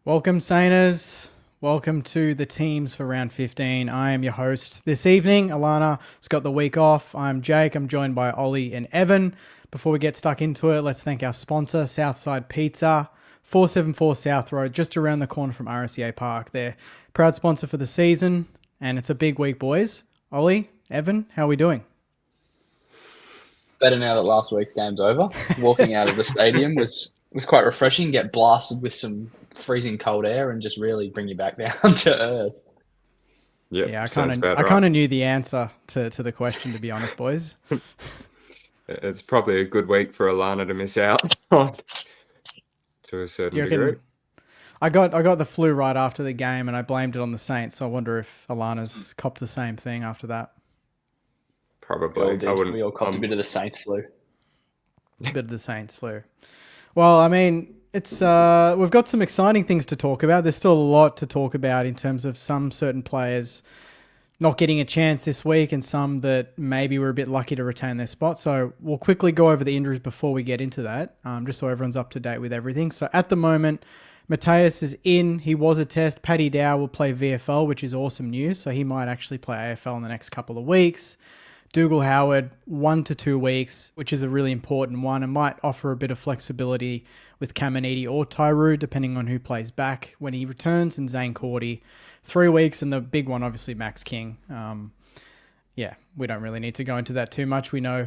Welcome, Sainers. Welcome to the teams for round 15. I am your host this evening. Alana has got the week off. I'm Jake. I'm joined by Ollie and Evan. Before we get stuck into it, let's thank our sponsor, Southside Pizza, 474 South Road, just around the corner from RSEA Park. They're proud sponsor for the season, and it's a big week, boys. Ollie, Evan, how are we doing? Better now that last week's game's over. Walking out of the stadium was quite refreshing. Get blasted with some freezing cold air and just really bring you back down to earth. Yeah, I kind of knew the answer to the question, to be honest, boys. It's probably a good week for Alana to miss out on to a certain degree. I got the flu right after the game and I blamed it on the Saints, so I wonder if Alana's copped the same thing after that. Probably. We all copped a bit of the Saints flu. A bit of the Saints flu. Well, I mean, it's we've got some exciting things to talk about. There's still a lot to talk about in terms of some certain players not getting a chance this week and some that maybe were a bit lucky to retain their spot. So we'll quickly go over the injuries before we get into that, just so everyone's up to date with everything. So at the moment, Mateus is in. He was a test. Paddy Dow will play VFL, which is awesome news. So he might actually play AFL in the next couple of weeks. Dougal Howard, 1 to 2 weeks, which is a really important one and might offer a bit of flexibility with Caminiti or Tyroo, depending on who plays back when he returns, and Zane Cordy, 3 weeks, and the big one, obviously, Max King. Yeah, we don't really need to go into that too much. We know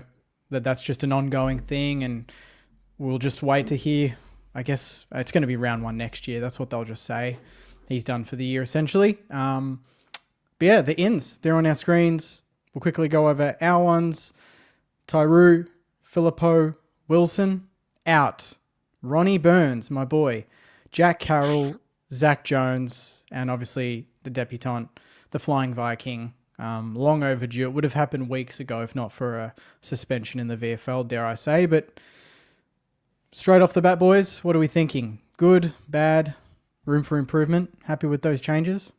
that that's just an ongoing thing, and we'll just wait to hear. I guess it's going to be round 1 next year. That's what they'll just say. He's done for the year, essentially. But yeah, the ins, they're on our screens. We'll quickly go over our ones. Tyroo, Filippo, Wilson, out. Ronnie Burns, my boy. Jack Carroll, Zach Jones, and obviously the debutant, the Flying Viking. Long overdue. It would have happened weeks ago if not for a suspension in the VFL, dare I say. But straight off the bat, boys, what are we thinking? Good, bad, room for improvement? Happy with those changes?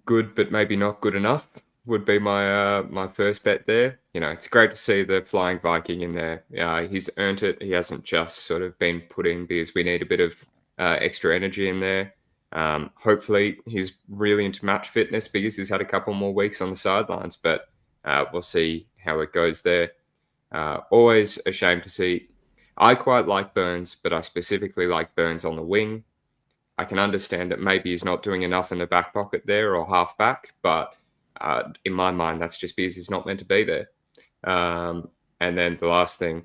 Good, but maybe not good enough would be my my first bet there. You know, it's great to see the Flying Viking in there. He's earned it. He hasn't just sort of been put in because we need a bit of extra energy in there. Hopefully he's really into match fitness because he's had a couple more weeks on the sidelines, but we'll see how it goes there. Always a shame to see. I quite like Burns, but I specifically like Burns on the wing. I can understand that maybe he's not doing enough in the back pocket there or half back, but in my mind, that's just because he's not meant to be there. And then the last thing,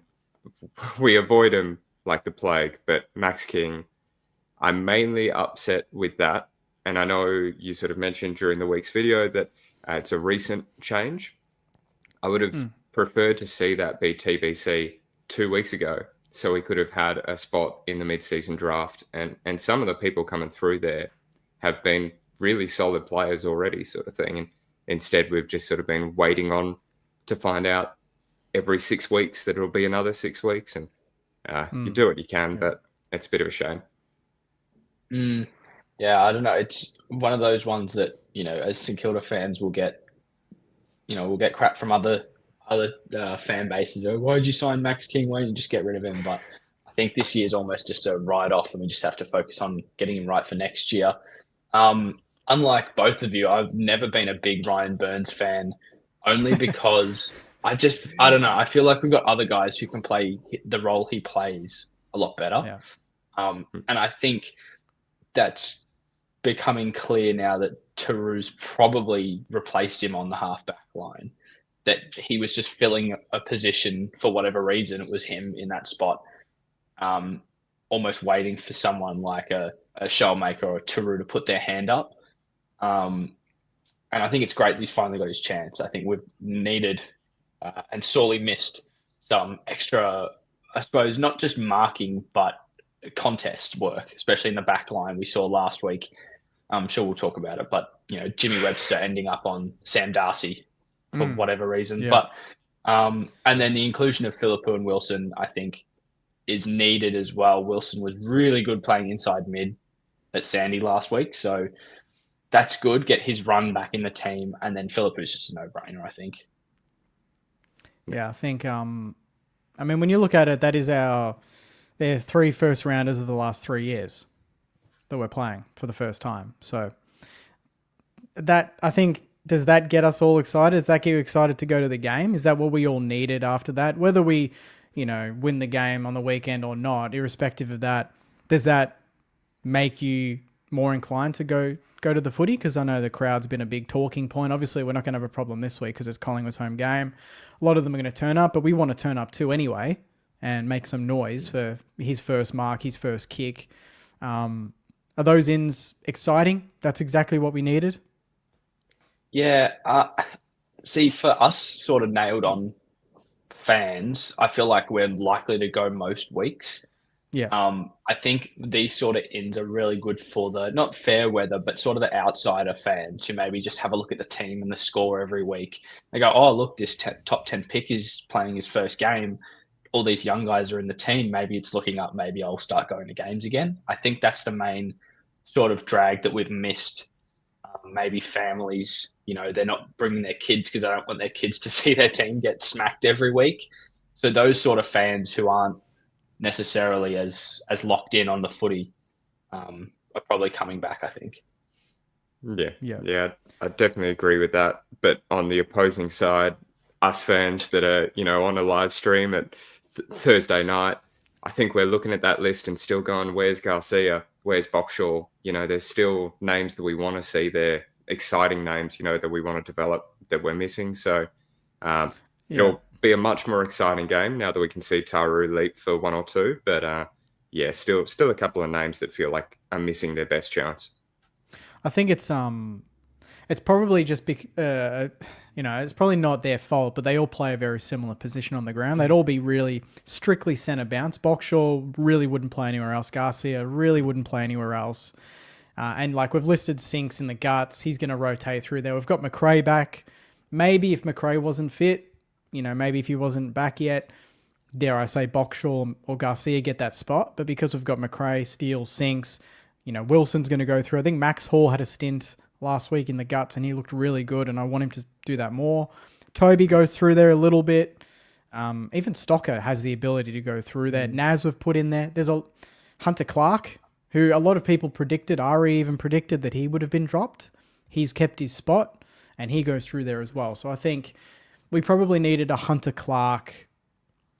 we avoid him like the plague, but Max King, I'm mainly upset with that. And I know you sort of mentioned during the week's video that it's a recent change. I would have preferred to see that be TBC 2 weeks ago, so we could have had a spot in the mid-season draft. And some of the people coming through there have been really solid players already, sort of thing. And instead, we've just sort of been waiting on to find out every 6 weeks that it'll be another 6 weeks. And you do what you can, but it's a bit of a shame. Yeah, I don't know. It's one of those ones that, you know, as St Kilda fans, we'll get crap from other fan bases. Oh, why did you sign Max King? Why didn't you just get rid of him? But I think this year is almost just a write-off, and we just have to focus on getting him right for next year. Unlike both of you, I've never been a big Ryan Burns fan, only because I don't know. I feel like we've got other guys who can play the role he plays a lot better. Yeah. And I think that's becoming clear now that Taru's probably replaced him on the halfback line. that he was just filling a position for whatever reason. It was him in that spot, almost waiting for someone like a Shellmaker or a Turu to put their hand up. And I think it's great that he's finally got his chance. I think we've needed and sorely missed some extra, I suppose, not just marking, but contest work, especially in the back line we saw last week. I'm sure we'll talk about it, but Jimmy Webster ending up on Sam Darcy for whatever reason. Yeah. But and then the inclusion of Philippou and Wilson, I think, is needed as well. Wilson was really good playing inside mid at Sandy last week, so that's good. Get his run back in the team, and then Philippou's just a no-brainer, I think. Yeah, I think. When you look at it, that is they're 3 first rounders of the last 3 years that we're playing for the first time. So that, I think, does that get us all excited? Does that get you excited to go to the game? Is that what we all needed after that? Whether we, win the game on the weekend or not, irrespective of that, does that make you more inclined to go to the footy? Because I know the crowd's been a big talking point. Obviously, we're not going to have a problem this week because it's Collingwood's home game. A lot of them are going to turn up, but we want to turn up too anyway and make some noise for his first mark, his first kick. Are those ins exciting? That's exactly what we needed. Yeah. See, for us sort of nailed on fans, I feel like we're likely to go most weeks. Yeah. I think these sort of ins are really good for the, not fair weather, but sort of the outsider fan to maybe just have a look at the team and the score every week. They go, oh, look, this top 10 pick is playing his first game. All these young guys are in the team. Maybe it's looking up. Maybe I'll start going to games again. I think that's the main sort of drag that we've missed. Maybe families, they're not bringing their kids because they don't want their kids to see their team get smacked every week. So those sort of fans who aren't necessarily as locked in on the footy are probably coming back, I think. Yeah, I definitely agree with that. But on the opposing side, us fans that are, on a live stream at Thursday night, I think we're looking at that list and still going, where's Garcia? Where's Boxall? There's still names that we want to see there, exciting names, that we want to develop that we're missing. So it'll be a much more exciting game now that we can see Taru leap for 1 or 2. But still a couple of names that feel like are missing their best chance. I think it's probably just it's probably not their fault, but they all play a very similar position on the ground. They'd all be really strictly centre bounce. Boxall really wouldn't play anywhere else. Garcia really wouldn't play anywhere else. And like we've listed Sinks in the guts, he's going to rotate through there. We've got McRae back. Maybe if McRae wasn't fit, maybe if he wasn't back yet, dare I say Boxall or Garcia get that spot. But because we've got McRae, Steele, Sinks, Wilson's going to go through. I think Max Hall had a stint last week in the guts and he looked really good and I want him to do that more. Toby goes through there a little bit. Even Stocker has the ability to go through there. Naz we've put in there. There's a Hunter Clark, who a lot of people predicted, Ari even predicted that he would have been dropped. He's kept his spot and he goes through there as well. So I think we probably needed a Hunter Clark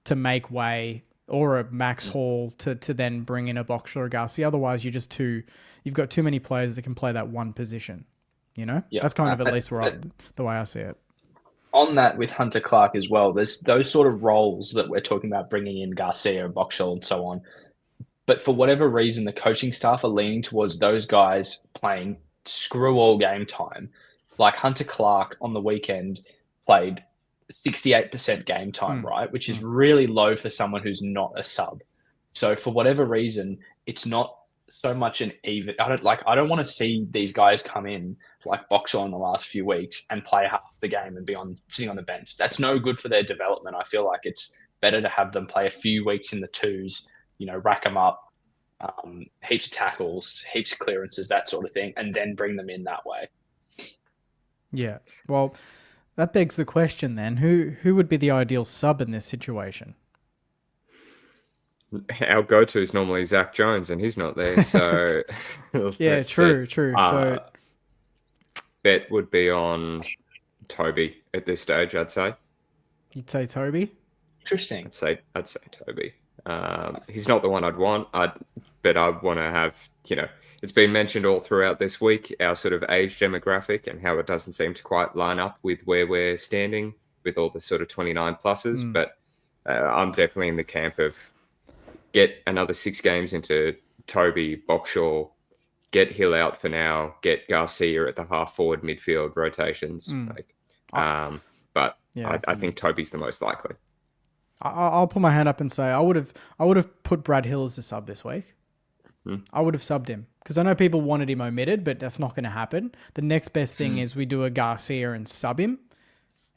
to make way or a Max Hall to then bring in a Boxall or a Garcia. Otherwise, you've got too many players that can play that one position. Yeah. That's kind of at least the way I see it. On that with Hunter Clark as well, there's those sort of roles that we're talking about bringing in Garcia and Boxall and so on. But for whatever reason, the coaching staff are leaning towards those guys playing screw all game time. Like Hunter Clark on the weekend played 68% game time, right? Which is really low for someone who's not a sub. So for whatever reason, it's not so much an even. I don't want to see these guys come in like Boxall in the last few weeks and play half the game and be sitting on the bench. That's no good for their development. I feel like it's better to have them play a few weeks in the twos, rack them up, heaps of tackles, heaps of clearances, that sort of thing, and then bring them in that way. Yeah. Well, that begs the question then, who would be the ideal sub in this situation? Our go-to is normally Zach Jones, and he's not there. So yeah, true. So bet would be on Toby at this stage. I'd say. You'd say Toby? Interesting. I'd say Toby. He's not the one I'd want. But I want to have. It's been mentioned all throughout this week, our sort of age demographic and how it doesn't seem to quite line up with where we're standing with all the sort of 29 pluses. But I'm definitely in the camp of get another 6 games into Toby, Boxall, get Hill out for now, get Garcia at the half forward midfield rotations. But I think Toby's the most likely. I'll put my hand up and say I would have put Brad Hill as a sub this week. I would have subbed him because I know people wanted him omitted, but that's not going to happen. The next best thing is we do a Garcia and sub him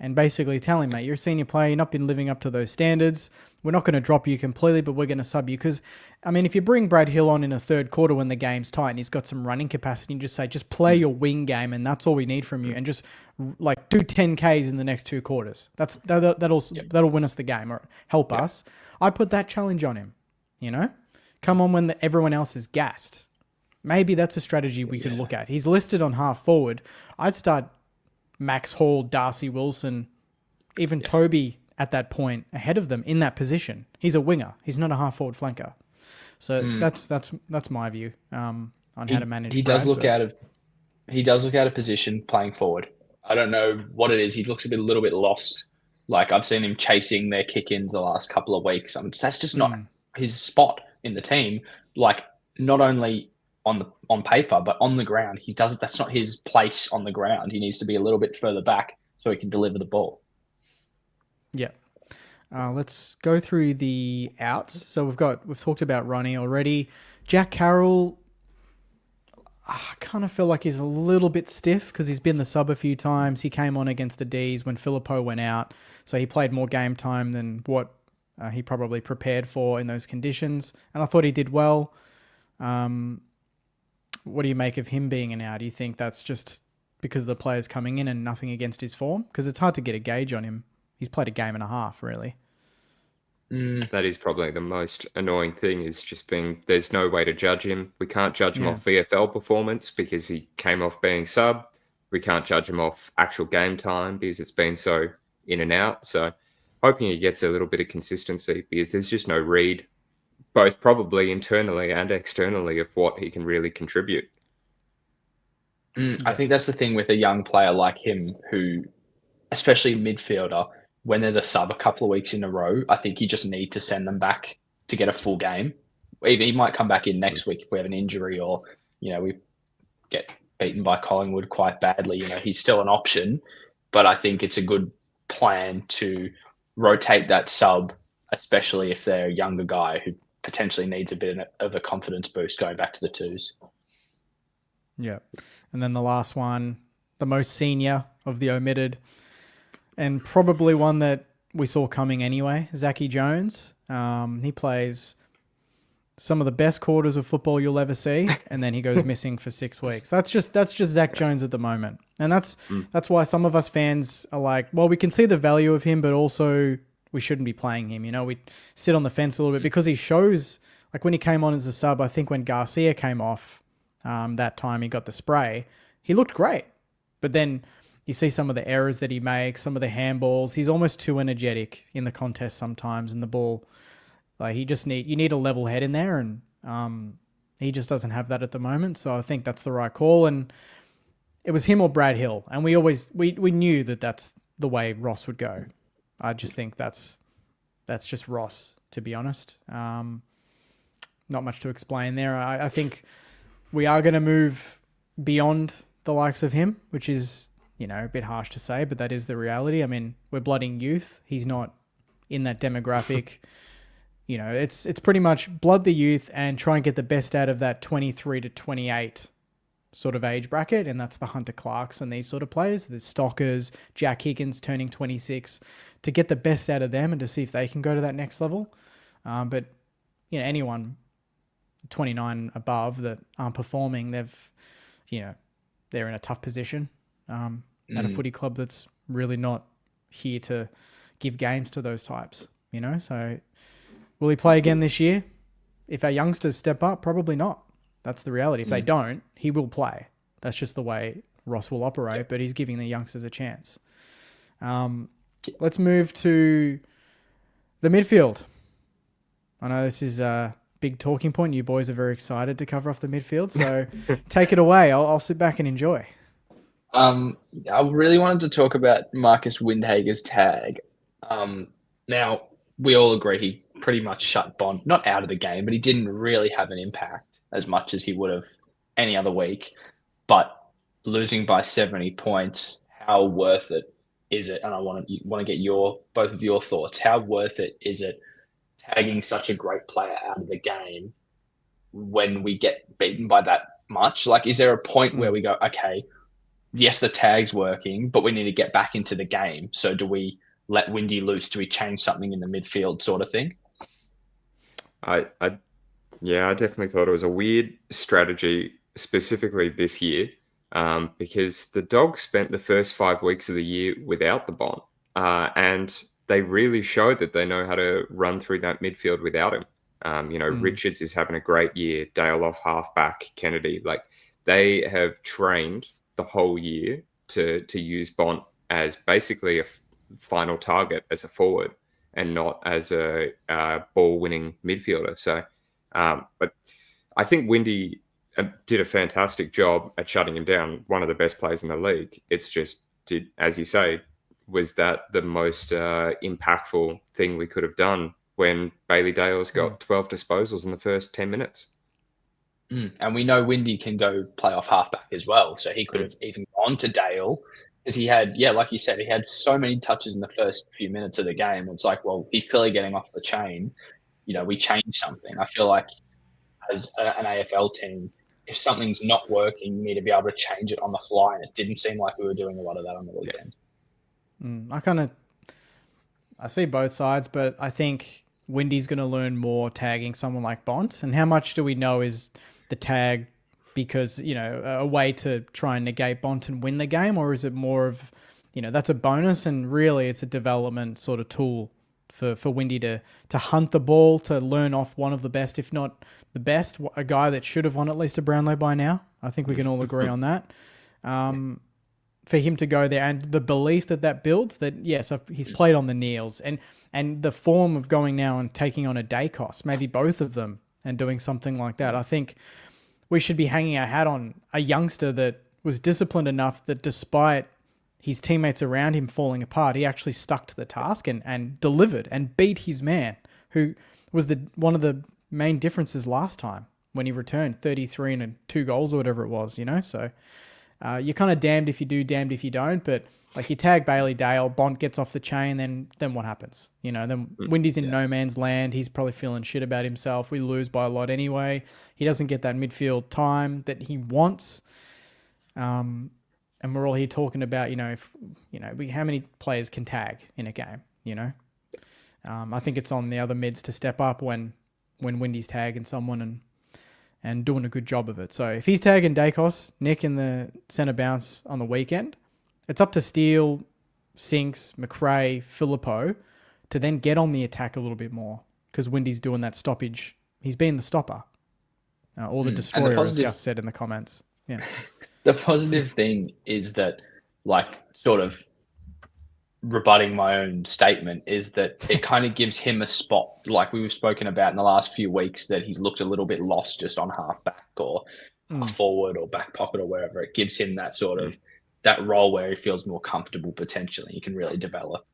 and basically tell him, mate, you're a senior player. You've not been living up to those standards. We're not going to drop you completely, but we're going to sub you. Because, I mean, if you bring Brad Hill on in a third quarter when the game's tight and he's got some running capacity, and just say, just play your wing game and that's all we need from you. And just like do 10 Ks in the next 2 quarters. That'll win us the game or help us. I put that challenge on him, you know? Come on when everyone else is gassed. Maybe that's a strategy we could look at. He's listed on half forward. I'd start Max Hall, Darcy Wilson, even Toby at that point ahead of them in that position. He's a winger. He's not a half forward flanker. So that's my view on how to manage. He does look out of position playing forward. I don't know what it is. He looks a little bit lost. Like I've seen him chasing their kick-ins the last couple of weeks. That's just not his spot in the team. Like not only on paper, but on the ground, that's not his place on the ground. He needs to be a little bit further back so he can deliver the ball. Yeah. Let's go through the outs. So we've talked about Ronnie already. Jack Carroll, I kind of feel like he's a little bit stiff because he's been the sub a few times. He came on against the Ds when Filippo went out, so he played more game time than what he probably prepared for in those conditions. And I thought he did well. What do you make of him being an out? Do you think that's just because of the players coming in and nothing against his form? Because it's hard to get a gauge on him. He's played a game and a half, really. That is probably the most annoying thing is just there's no way to judge him. We can't judge him off VFL performance because he came off being sub. We can't judge him off actual game time because it's been so in and out. So hoping he gets a little bit of consistency because there's just no read, both probably internally and externally, of what he can really contribute. I think that's the thing with a young player like him who, especially midfielder, when they're the sub a couple of weeks in a row, I think you just need to send them back to get a full game. He might come back in next week if we have an injury or, we get beaten by Collingwood quite badly. He's still an option, but I think it's a good plan to rotate that sub, especially if they're a younger guy who potentially needs a bit of a confidence boost going back to the twos. Yeah. And then the last one, the most senior of the omitted, and probably one that we saw coming anyway, Zachy Jones. He plays some of the best quarters of football you'll ever see, and then he goes missing for 6 weeks. That's just Zach Jones at the moment. And that's why some of us fans are like, well, we can see the value of him, but also we shouldn't be playing him. We sit on the fence a little bit because he shows, like when he came on as a sub, I think when Garcia came off that time, he got the spray, he looked great. But then you see some of the errors that he makes, some of the handballs. He's almost too energetic in the contest sometimes, and the ball, like you need a level head in there, and he just doesn't have that at the moment. So I think that's the right call, and it was him or Brad Hill, and we knew that that's the way Ross would go. I just think that's just Ross, to be honest. Not much to explain there. I think we are going to move beyond the likes of him, which is, a bit harsh to say, but that is the reality. I mean, we're blooding youth. He's not in that demographic. It's pretty much blood the youth and try and get the best out of that 23 to 28 sort of age bracket, and that's the Hunter Clarks and these sort of players. The Stockers, Jack Higgins turning 26, to get the best out of them and to see if they can go to that next level. But anyone 29 above that aren't performing, they're in a tough position at a footy club that's really not here to give games to those types. So will he play again this year? If our youngsters step up, probably not. That's the reality. If they don't, he will play. That's just the way Ross will operate, but he's giving the youngsters a chance. Let's move to the midfield. I know this is a big talking point. You boys are very excited to cover off the midfield, so take it away. I'll sit back and enjoy. I really wanted to talk about Marcus Windhager's tag. Now, we all agree he pretty much shut Bond, not out of the game, but he didn't really have an impact as much as he would have any other week. But losing by 70 points, how worth it is it? And I want to get both of your thoughts. How worth it is it tagging such a great player out of the game when we get beaten by that much? Like, is there a point where we go, okay, yes, the tag's working, but we need to get back into the game. So do we let Windy loose? Do we change something in the midfield sort of thing? Yeah, I definitely thought it was a weird strategy, specifically this year, because the Dogs spent the first 5 weeks of the year without the Bond, and they really showed that they know how to run through that midfield without him. Richards is having a great year, Dale off halfback, Kennedy. Like, they have trained the whole year to use Bont as basically a final target as a forward and not as a ball-winning midfielder. So, but I think Windy did a fantastic job at shutting him down, one of the best players in the league. It's just, as you say, was that the most impactful thing we could have done when Bailey Dale's got 12 disposals in the first 10 minutes? And we know Windy can go play off halfback as well. So he could have even gone to Dale because he had, like you said, he had so many touches in the first few minutes of the game. It's like, well, he's clearly getting off the chain. We change something. I feel like as an AFL team, if something's not working, you need to be able to change it on the fly. And it didn't seem like we were doing a lot of that on the weekend. I see both sides, but I think Windy's going to learn more tagging someone like Bont. And how much do we know is the tag because, a way to try and negate Bont and win the game? Or is it more of, that's a bonus and really it's a development sort of tool for Windy to hunt the ball, to learn off one of the best, if not the best, a guy that should have won at least a Brownlow by now. I think we can all agree on that. For him to go there and the belief that builds that, yes, he's played on the kneels and the form of going now and taking on a Dacos, maybe both of them, and doing something like that. I think we should be hanging our hat on a youngster that was disciplined enough that despite his teammates around him falling apart, he actually stuck to the task and delivered and beat his man, who was one of the main differences last time when he returned 33 and 2 goals or whatever it was, So you're kind of damned if you do, damned if you don't. But like you tag Bailey Dale, Bont gets off the chain, then what happens? Then Windy's in no man's land. He's probably feeling shit about himself. We lose by a lot anyway. He doesn't get that midfield time that he wants. And we're all here talking about, how many players can tag in a game, I think it's on the other mids to step up when Windy's tagging someone and doing a good job of it. So if he's tagging Dacos, Nick in the centre bounce on the weekend, it's up to Steele, Sinks, McRae, Filippo to then get on the attack a little bit more because Windy's doing that stoppage. He's being the stopper or the destroyer, as Gus said in the comments. Yeah. The positive thing is that, like, sort of rebutting my own statement, is that it kind of gives him a spot, like we've spoken about in the last few weeks, that he's looked a little bit lost just on halfback or forward or back pocket or wherever. It gives him that sort of that role where he feels more comfortable potentially. He can really develop.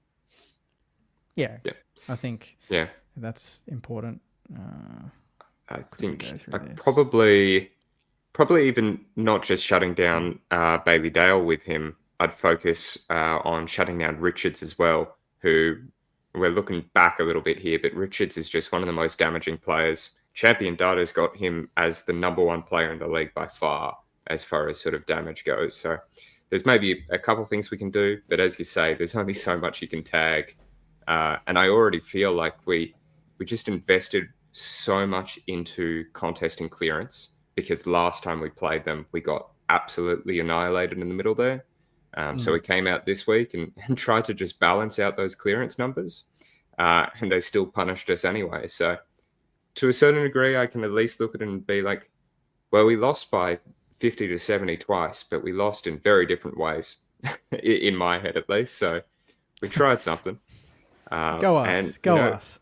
Yeah. I think that's important. I think probably even not just shutting down Bailey Dale with him, I'd focus on shutting down Richards as well, who we're looking back a little bit here, but Richards is just one of the most damaging players. Champion Data's got him as the number one player in the league by far as sort of damage goes. So there's maybe a couple things we can do, but as you say, there's only so much you can tag. And I already feel like we just invested so much into contest and clearance because last time we played them, we got absolutely annihilated in the middle there. So we came out this week and tried to just balance out those clearance numbers, and they still punished us anyway. So to a certain degree, I can at least look at it and be like, well, we lost by 50 to 70 twice, but we lost in very different ways, in my head at least. So we tried something. Go us.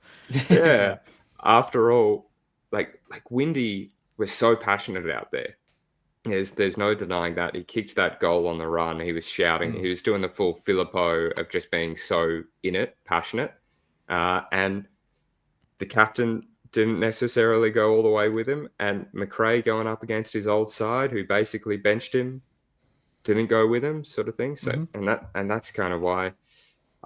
After all, like Windy, we're so passionate out there. There's no denying that. He kicked that goal on the run. He was shouting. He was doing the full Filippo of just being so in it, passionate. And the captain didn't necessarily go all the way with him. And McRae going up against his old side, who basically benched him, didn't go with him, sort of thing. So, and that's kind of why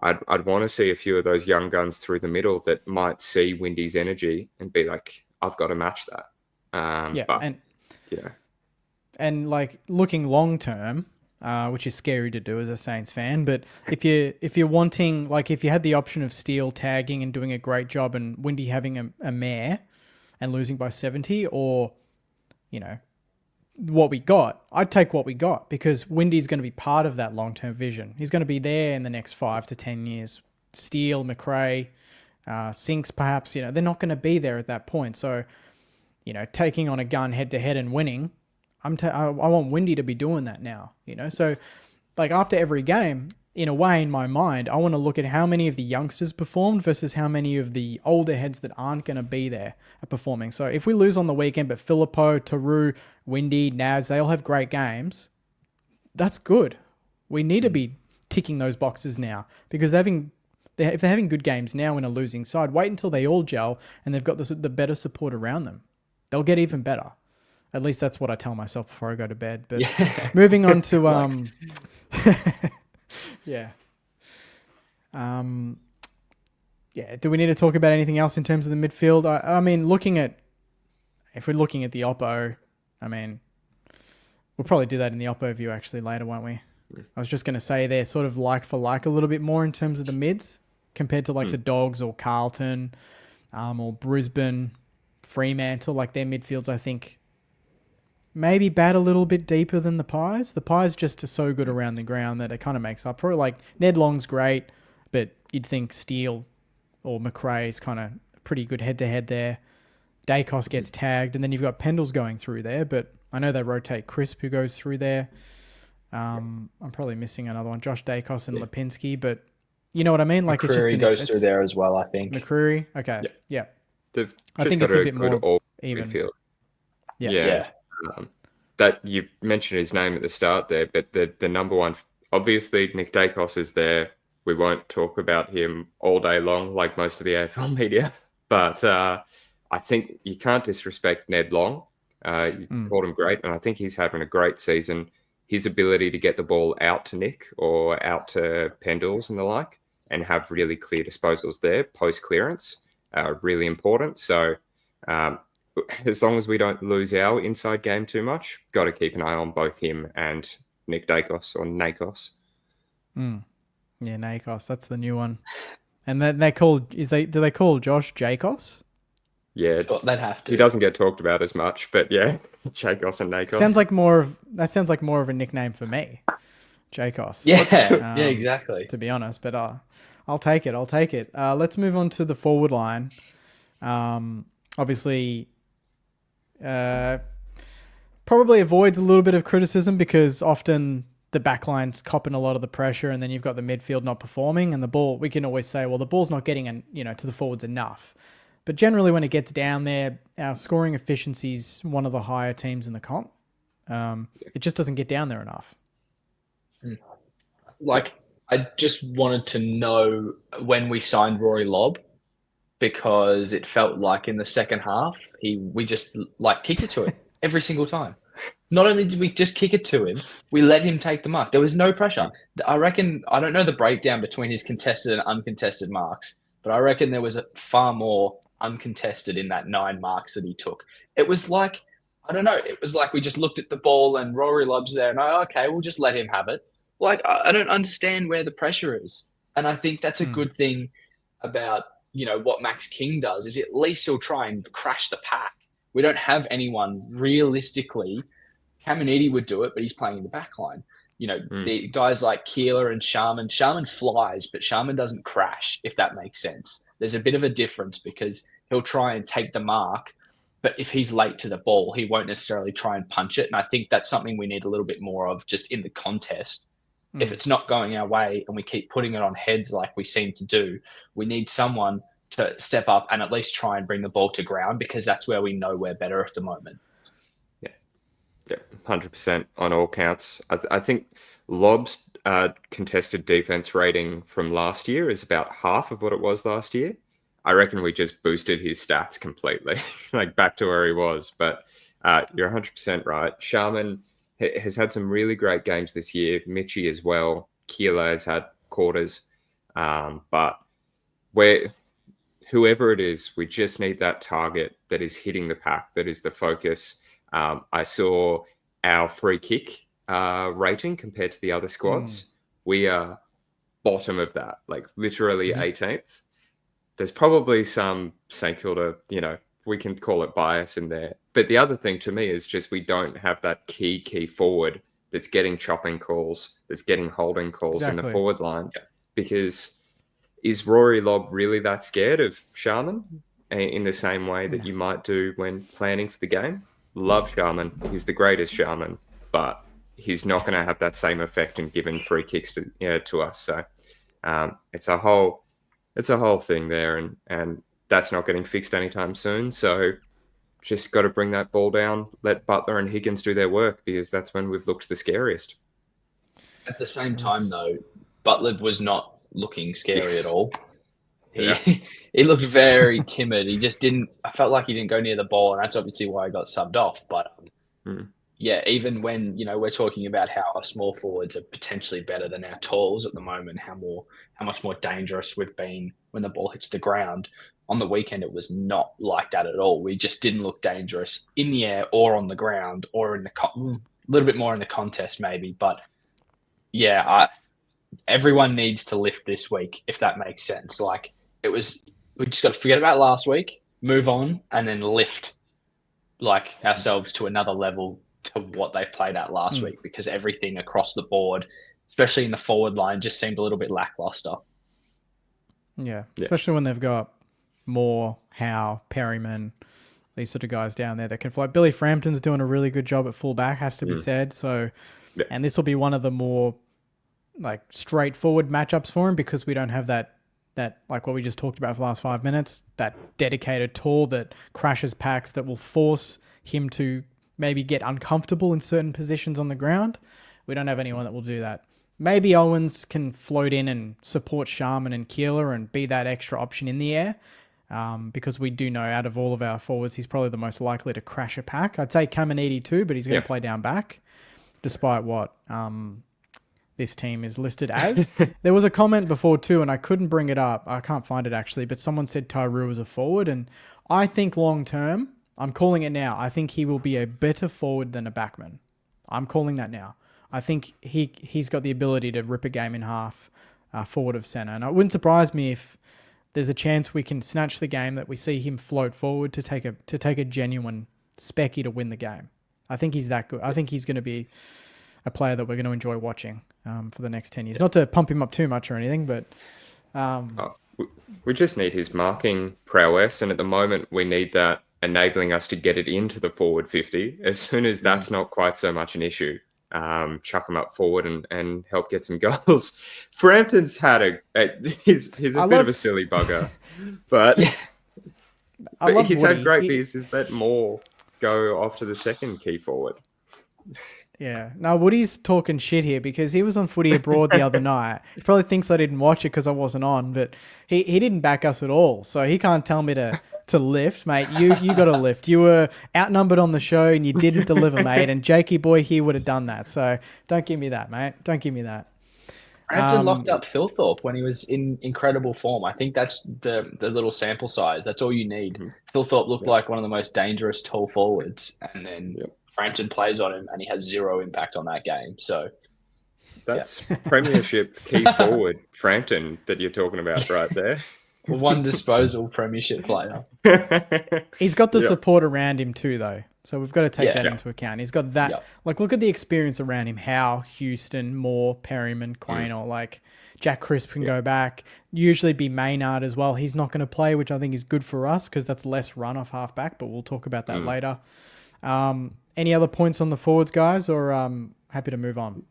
I'd want to see a few of those young guns through the middle that might see Windy's energy and be like, I've got to match that. And like looking long term, which is scary to do as a Saints fan, but if you're wanting, like if you had the option of Steele tagging and doing a great job and Windy having a mare and losing by 70, or what we got, I'd take what we got, because Windy's going to be part of that long term vision. He's going to be there in the next 5 to 10 years. Steele, McRae, Sinks, perhaps, they're not going to be there at that point. So, taking on a gun head to head and winning, I want Windy to be doing that now, So, like after every game, in a way, in my mind, I want to look at how many of the youngsters performed versus how many of the older heads that aren't going to be there are performing. So if we lose on the weekend, but Filippo, Taru, Windy, Naz, they all have great games, that's good. We need to be ticking those boxes now, because if they're having good games now in a losing side, wait until they all gel and they've got the better support around them. They'll get even better. At least that's what I tell myself before I go to bed. But moving on to do we need to talk about anything else in terms of the midfield? I mean, if we're looking at the Oppo, I mean, we'll probably do that in the Oppo view actually later, won't we? I was just going to say they're sort of like for like a little bit more in terms of the mids compared to like the Dogs or Carlton or Brisbane, Fremantle. Like their midfields, I think, maybe bat a little bit deeper than the Pies. The Pies just are so good around the ground that it kind of makes up for it. Like Ned Long's great, but you'd think Steele or McRae is kind of pretty good head-to-head there. Dacos gets tagged, and then you've got Pendles going through there, but I know they rotate Crisp, who goes through there. I'm probably missing another one, Josh Dacos and Lipinski, but you know what I mean? Like McCreary goes through there as well, I think. McCreary? Okay, yeah. I think it's a bit more even. Midfield. Yeah. That you mentioned his name at the start there, but the number one, obviously Nick Dacos is there. We won't talk about him all day long like most of the AFL media, but I think you can't disrespect Ned Long. You called him great, and I think he's having a great season. His ability to get the ball out to Nick or out to Pendles and the like, and have really clear disposals there post clearance, really important. So as long as we don't lose our inside game too much, got to keep an eye on both him and Nick Dacos or Nakos. Yeah, Nakos, that's the new one. And they call do they call Josh Jacos? Yeah, they'd have to. He doesn't get talked about as much, but yeah, Jacos and Nakos. Sounds like more of a nickname for me, Jacos. Yeah, exactly. To be honest, but I'll take it. Let's move on to the forward line. Obviously, probably avoids a little bit of criticism because often the backline's copping a lot of the pressure, and then you've got the midfield not performing, and the ball. We can always say, well, the ball's not getting to the forwards enough. But generally, when it gets down there, our scoring efficiency's one of the higher teams in the comp. It just doesn't get down there enough. Like, I just wanted to know when we signed Rory Lobb, because it felt like in the second half, we just kicked it to him every single time. Not only did we just kick it to him, we let him take the mark. There was no pressure. I reckon, I don't know the breakdown between his contested and uncontested marks, but I reckon there was far more uncontested in that 9 marks that he took. It was like, I don't know, it was like we just looked at the ball and Rory Lobb's there and, okay, we'll just let him have it. Like, I don't understand where the pressure is. And I think that's a good thing about, what Max King does, is at least he'll try and crash the pack. We don't have anyone realistically. Caminiti would do it, but he's playing in the back line. The guys like Keeler and Sharman. Sharman flies, but Sharman doesn't crash, if that makes sense. There's a bit of a difference because he'll try and take the mark, but if he's late to the ball, he won't necessarily try and punch it. And I think that's something we need a little bit more of just in the contest. If it's not going our way and we keep putting it on heads like we seem to do, we need someone to step up and at least try and bring the ball to ground, because that's where we know we're better at the moment. Yeah, 100% on all counts. I think Lob's contested defense rating from last year is about half of what it was last year. I reckon we just boosted his stats completely, like back to where he was. But you're 100% right. Sharman has had some really great games this year. Mitchie as well. Keeler has had quarters. But whoever it is, we just need that target that is hitting the pack, that is the focus. I saw our free kick rating compared to the other squads. We are bottom of that, like literally 18th. There's probably some St Kilda, we can call it bias in there. But the other thing to me is just we don't have that key forward that's getting chopping calls, that's getting holding calls in the forward line. Because is Rory Lobb really that scared of Sharman in the same way that you might do when planning for the game? Love Sharman. He's the greatest Sharman, but he's not going to have that same effect in giving free kicks to us. So it's a whole thing there, and that's not getting fixed anytime soon. So just got to bring that ball down, let Butler and Higgins do their work, because that's when we've looked the scariest. At the same time, though, Butler was not looking scary at all. He looked very timid. He just didn't. I felt like he didn't go near the ball, and that's obviously why he got subbed off. But even when we're talking about how our small forwards are potentially better than our talls at the moment, how much more dangerous we've been when the ball hits the ground. On the weekend, it was not like that at all. We just didn't look dangerous in the air or on the ground or in a little bit more in the contest maybe. But everyone needs to lift this week, if that makes sense. Like we just got to forget about last week, move on, and then lift ourselves to another level to what they played at last week, because everything across the board, especially in the forward line, just seemed a little bit lackluster. Yeah, especially when they've got Moore, Howe, Perryman, these sort of guys down there that can fly. Billy Frampton's doing a really good job at fullback, has to be said. So, and this will be one of the more straightforward matchups for him, because we don't have that like what we just talked about for the last 5 minutes, that dedicated tall that crashes packs, that will force him to maybe get uncomfortable in certain positions on the ground. We don't have anyone that will do that. Maybe Owens can float in and support Sharman and Keeler and be that extra option in the air, because we do know out of all of our forwards, he's probably the most likely to crash a pack. I'd say Caminiti too, but he's going to play down back, despite what this team is listed as. There was a comment before too, and I couldn't bring it up. I can't find it actually, but someone said Tyree was a forward, and I think long term, I'm calling it now, I think he will be a better forward than a backman. I'm calling that now. I think he's got the ability to rip a game in half forward of centre. And it wouldn't surprise me if there's a chance we can snatch the game, that we see him float forward to take a genuine specky to win the game. I think he's that good. I think he's going to be a player that we're going to enjoy watching for the next 10 years. Not to pump him up too much or anything, but... we just need his marking prowess, and at the moment we need that enabling us to get it into the forward 50. As soon as that's not quite so much an issue, chuck him up forward and help get some goals. Frampton's had he's a bit of a silly bugger, but, but he's had great pieces. Let Moore go off to the second key forward. Yeah. No, Woody's talking shit here because he was on Footy Abroad the other night. He probably thinks I didn't watch it because I wasn't on, but he didn't back us at all. So he can't tell me to lift, mate. You got to lift. You were outnumbered on the show and you didn't deliver, mate. And Jakey boy here would have done that. So don't give me that, mate. Don't give me that. Frampton locked up Philthorpe when he was in incredible form. I think that's the little sample size. That's all you need. Mm-hmm. Philthorpe looked like one of the most dangerous tall forwards, and then Frampton plays on him and he has zero impact on that game. So that's premiership key forward Frampton that you're talking about right there. One disposal premiership player. He's got the support around him too, though. So we've got to take that into account. He's got that. Like, look at the experience around him. Howe, Houston, Moore, Perryman, Quaynor. Like, Jack Crisp can go back. Usually be Maynard as well. He's not going to play, which I think is good for us because that's less run off halfback, but we'll talk about that later. Any other points on the forwards, guys, or happy to move on?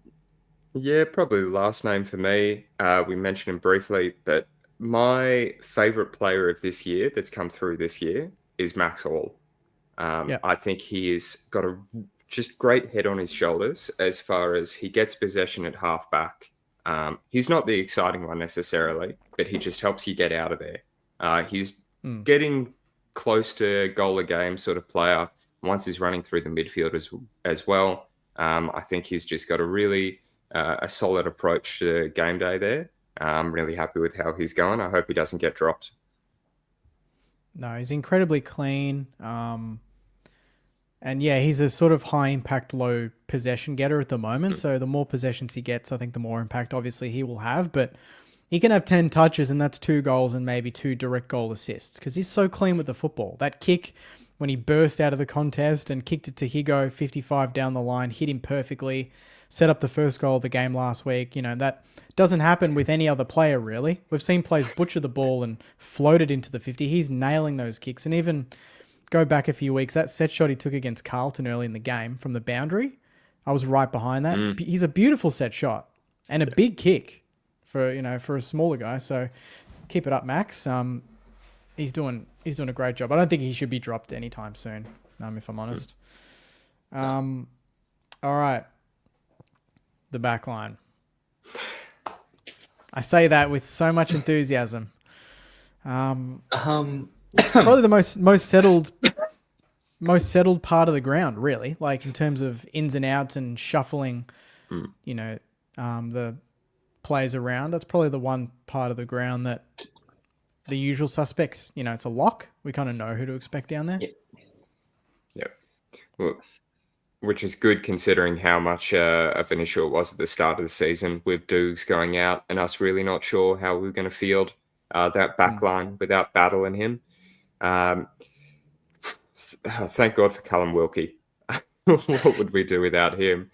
Yeah, probably the last name for me. We mentioned him briefly, but my favourite player of this year that's come through this year is Max Hall. I think he has got a just great head on his shoulders as far as he gets possession at halfback. He's not the exciting one necessarily, but he just helps you get out of there. He's getting close to goal a game sort of player once he's running through the midfield as well. I think he's just got a really a solid approach to game day there. I'm really happy with how he's going. I hope he doesn't get dropped. No, he's incredibly clean. And yeah, he's a sort of high impact, low possession getter at the moment. So the more possessions he gets, I think the more impact obviously he will have. But he can have 10 touches and that's 2 goals and maybe 2 direct goal assists because he's so clean with the football. That kick when he burst out of the contest and kicked it to Higo 55 down the line, hit him perfectly, set up the first goal of the game last week. You know, that doesn't happen with any other player really. We've seen players butcher the ball and float it into the 50. He's nailing those kicks. And even go back a few weeks, that set shot he took against Carlton early in the game from the boundary, I was right behind that. He's a beautiful set shot and a big kick for a smaller guy. So keep it up, Max. He's doing a great job. I don't think he should be dropped anytime soon, if I'm honest. All right. The back line. I say that with so much enthusiasm. Probably the most settled part of the ground, really. Like in terms of ins and outs and shuffling, the players around. That's probably the one part of the ground that the usual suspects. It's a lock. We kind of know who to expect down there. Yep. Well, which is good considering how much of an issue it was at the start of the season with Dukes going out and us really not sure how we were going to field that back line without Battle and him. Thank God for Callum Wilkie. What would we do without him?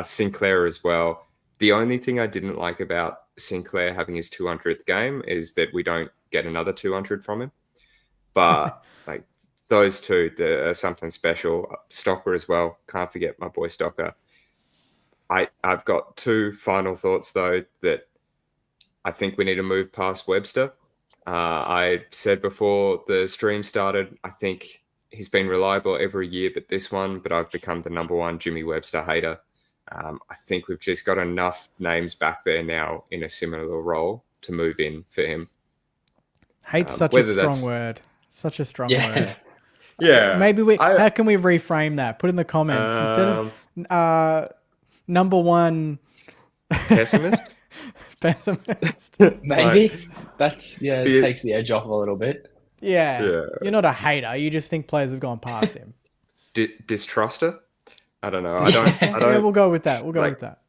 Sinclair as well. The only thing I didn't like about Sinclair having his 200th game is that we don't get another 200 from him. But like those two, are something special. Stocker as well. Can't forget my boy Stocker. I've got 2 final thoughts though that I think we need to move past Webster. I said before the stream started, I think he's been reliable every year, but I've become the number 1 Jimmy Webster hater. I think we've just got enough names back there now in a similar role to move in for him. Hate's such a strong word. Such a strong word. Yeah. Maybe how can we reframe that? Put in the comments instead of number 1 pessimist. Pessimist. Maybe. It takes the edge off a little bit. Yeah. You're not a hater. You just think players have gone past him. Distruster? I don't know. Yeah, we'll go with that. We'll go with that.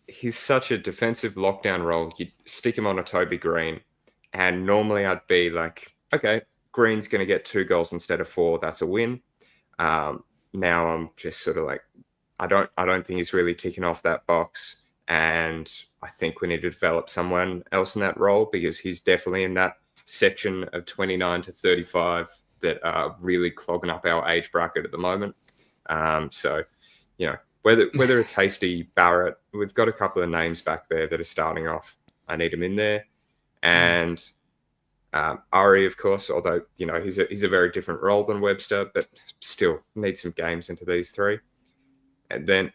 He's such a defensive lockdown role. You stick him on a Toby Green, and normally I'd be like, okay, Green's going to get 2 goals instead of 4. That's a win. Now I'm just sort of like, I don't think he's really ticking off that box, and I think we need to develop someone else in that role because he's definitely in that section of 29 to 35 that are really clogging up our age bracket at the moment. So, whether it's Hasty, Barrett, we've got a couple of names back there that are starting off. I need him in there. And Ari, of course, although, he's a very different role than Webster, but still need some games into these 3. And then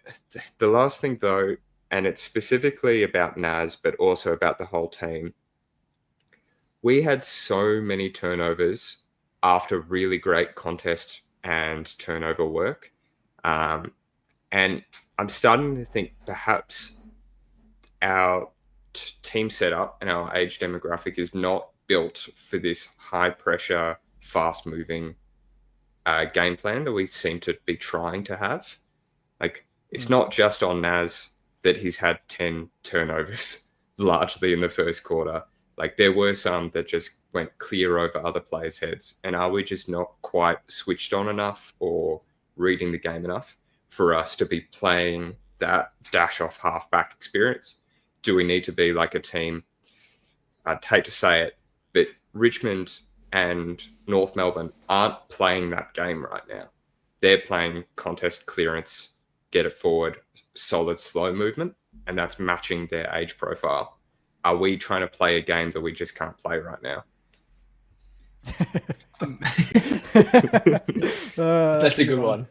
the last thing, though, and it's specifically about Naz, but also about the whole team. We had so many turnovers after really great contest and turnover work. And I'm starting to think perhaps our team setup and our age demographic is not built for this high pressure, fast moving game plan that we seem to be trying to have. Like, it's not just on Naz that he's had 10 turnovers largely in the first quarter. Like, there were some that just went clear over other players' heads. And are we just not quite switched on enough or reading the game enough for us to be playing that dash off halfback experience? Do we need to be like a team? I'd hate to say it, but Richmond and North Melbourne aren't playing that game right now. They're playing contest clearance, get it forward, solid, slow movement, and that's matching their age profile. Are we trying to play a game that we just can't play right now? That's a good one.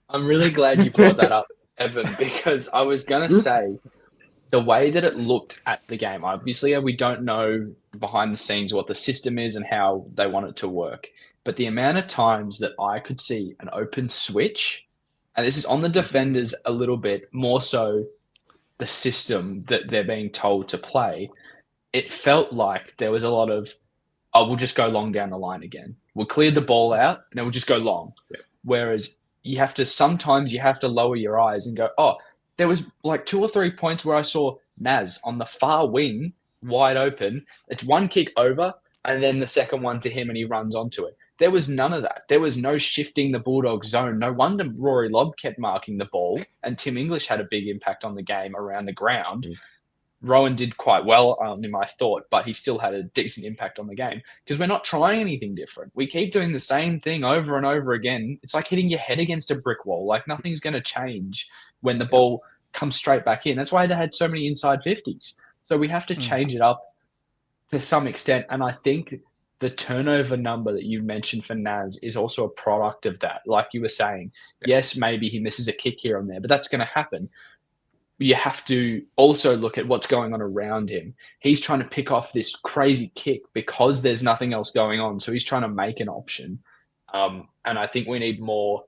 I'm really glad you brought that up, Evan, because I was going to say the way that it looked at the game. Obviously, we don't know behind the scenes what the system is and how they want it to work. But the amount of times that I could see an open switch, and this is on the defenders a little bit, more so the system that they're being told to play, it felt like there was a lot of, oh, we'll just go long down the line again. We'll clear the ball out and then we'll just go long. Yeah. Whereas sometimes you have to lower your eyes and go, oh, there was like 2 or 3 points where I saw Naz on the far wing wide open. It's one kick over and then the second one to him and he runs onto it. There was none of that. There was no shifting the Bulldogs zone. No wonder Rory Lobb kept marking the ball and Tim English had a big impact on the game around the ground. Rowan did quite well in my thought, but he still had a decent impact on the game because we're not trying anything different. We keep doing the same thing over and over again. It's like hitting your head against a brick wall. Like nothing's going to change when the ball comes straight back in. That's why they had so many inside 50s. So we have to change it up to some extent. And I think the turnover number that you mentioned for Naz is also a product of that. Like you were saying, yes, maybe he misses a kick here and there, but that's going to happen. You have to also look at what's going on around him. He's trying to pick off this crazy kick because there's nothing else going on. So he's trying to make an option. And I think we need more,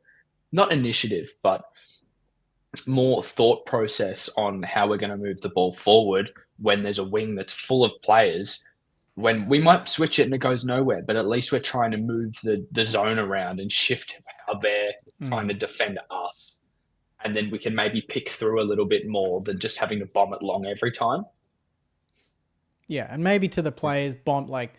not initiative, but more thought process on how we're going to move the ball forward when there's a wing that's full of players. When we might switch it and it goes nowhere, but at least we're trying to move the zone around and shift how they're trying to defend us. And then we can maybe pick through a little bit more than just having to bomb it long every time. Yeah, and maybe to the players, bomb, like,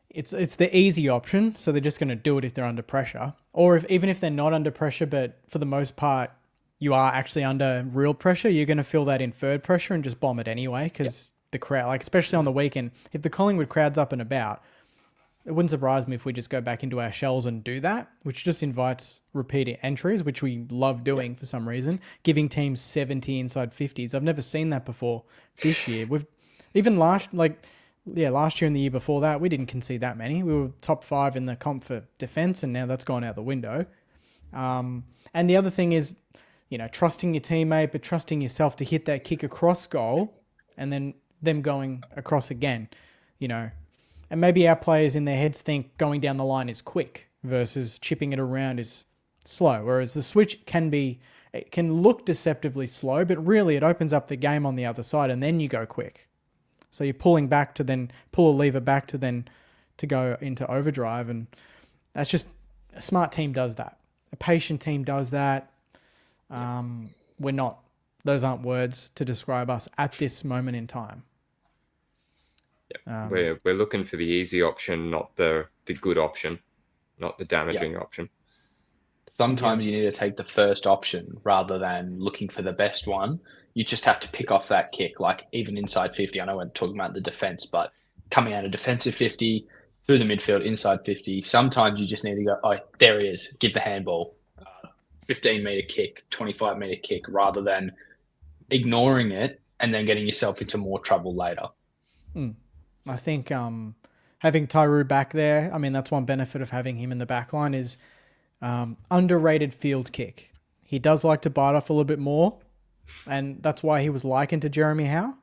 it's the easy option, so they're just going to do it if they're under pressure. Or even if they're not under pressure, but for the most part, you are actually under real pressure, you're going to feel that inferred pressure and just bomb it anyway, because the crowd, like especially on the weekend, if the Collingwood crowd's up and about, it wouldn't surprise me if we just go back into our shells and do that, which just invites repeat entries, which we love doing for some reason, giving teams 70 inside 50s. I've never seen that before this year. We've even last year and the year before that, we didn't concede that many. We were top 5 in the comp for defense, and now that's gone out the window. And the other thing is, trusting your teammate, but trusting yourself to hit that kick across goal and then them going across again, And maybe our players in their heads think going down the line is quick versus chipping it around is slow. Whereas the switch it can look deceptively slow, but really it opens up the game on the other side and then you go quick. So you're pulling back to then pull a lever back to go into overdrive. And that's just a smart team does that. A patient team does that. Those aren't words to describe us at this moment in time. We're looking for the easy option, not the good option, not the damaging option. Sometimes you need to take the first option rather than looking for the best one. You just have to pick off that kick, like even inside 50. I know we're talking about the defense, but coming out of defensive 50, through the midfield, inside 50, sometimes you just need to go, oh, there he is, give the handball. 15-metre kick, 25-metre kick, rather than ignoring it and then getting yourself into more trouble later. I think having Tyroo back there, that's one benefit of having him in the back line is underrated field kick. He does like to bite off a little bit more, and that's why he was likened to Jeremy Howe,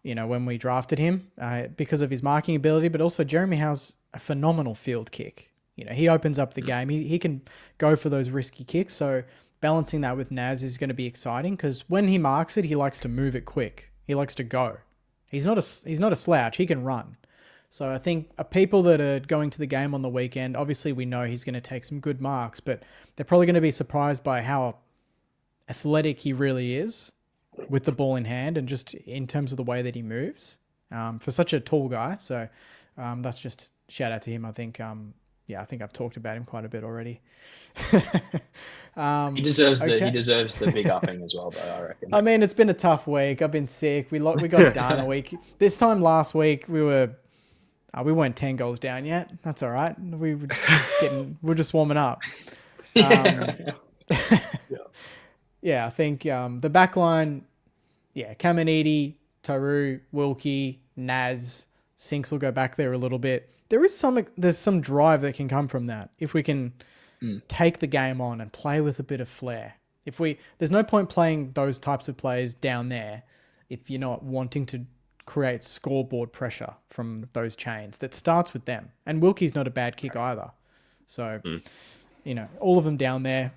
when we drafted him, because of his marking ability, but also Jeremy Howe's a phenomenal field kick. He opens up the game. He can go for those risky kicks, so balancing that with Naz is going to be exciting because when he marks it, he likes to move it quick. He likes to go. He's not a slouch. He can run. So I think people that are going to the game on the weekend, obviously we know he's going to take some good marks, but they're probably going to be surprised by how athletic he really is with the ball in hand and just in terms of the way that he moves for such a tall guy. So that's just shout out to him. I think, I think I've talked about him quite a bit already. He deserves the big upping as well, though, I reckon. It's been a tough week. I've been sick. We got done a week. This time last week we weren't 10 goals down yet. That's all right. We're just warming up. I think the back line, Caminiti, Taru, Wilkie, Naz, Sinks will go back there a little bit. There's some drive that can come from that if we can take the game on and play with a bit of flair. There's no point playing those types of players down there if you're not wanting to create scoreboard pressure from those chains. That starts with them. And Wilkie's not a bad kick either. So, all of them down there,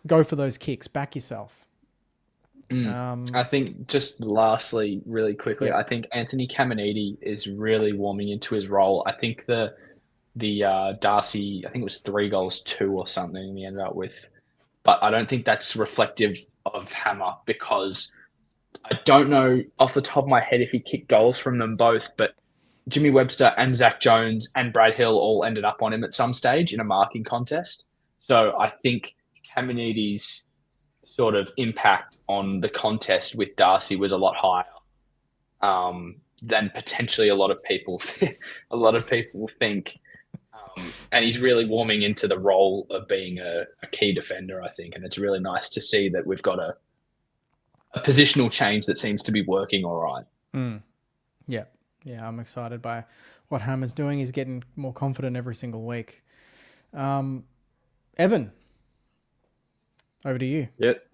go for those kicks. Back yourself. I think just lastly, really quickly, I think Anthony Caminiti is really warming into his role. I think the Darcy, I think it was 3-2 or something he ended up with. But I don't think that's reflective of Hammer because I don't know off the top of my head if he kicked goals from them both, but Jimmy Webster and Zach Jones and Brad Hill all ended up on him at some stage in a marking contest. So I think Caminiti's sort of impact on the contest with Darcy was a lot higher than potentially a lot of people think. And he's really warming into the role of being a key defender, I think. And it's really nice to see that we've got a positional change that seems to be working all right. Yeah, I'm excited by what Hammer's doing. He's getting more confident every single week. Evan, over to you. Yep.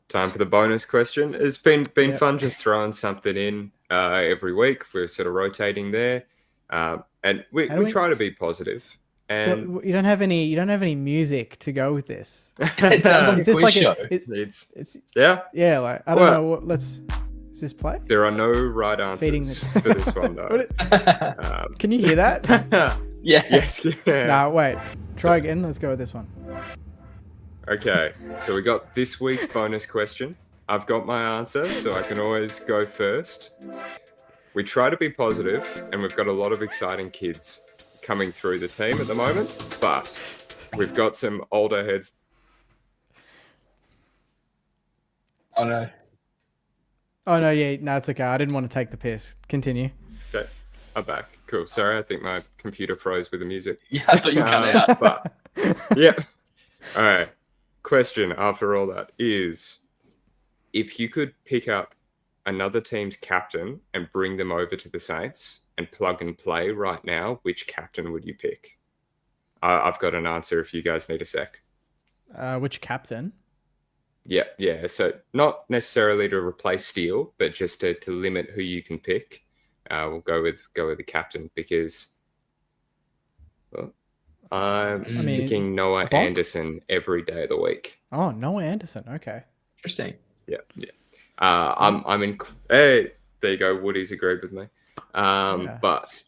Time for the bonus question. It's been fun just throwing something in every week. We're sort of rotating there. And we try to be be And you don't have any music to go with this. It sounds like a quiz show. It's yeah. Like I don't know. Let's this play. There are no right answers for this one though. Can you hear that? Yeah. Yes. Yeah. No, wait. Try again. Let's go with this one. Okay, so we got this week's bonus question. I've got my answer, so I can always go first. We try to be positive, and we've got a lot of exciting kids coming through the team at the moment, but we've got some older heads. Oh, no. Oh, no, yeah. No, it's okay. I didn't want to take the piss. Continue. Okay, I'm back. Cool. Sorry, I think my computer froze with the music. Yeah, I thought you were coming out. But, yeah. All right. Question after all that is, if you could pick up another team's captain and bring them over to the Saints and plug and play right now, which captain would you pick? I've got an answer if you guys need a sec. Which captain? Yeah. So not necessarily to replace Steele, but just to limit who you can pick. We'll go with the captain because I'm picking Noah Anderson every day of the week. Oh, Noah Anderson. Okay. Interesting. Yeah. I'm in. Hey, there you go. Woody's agreed with me. But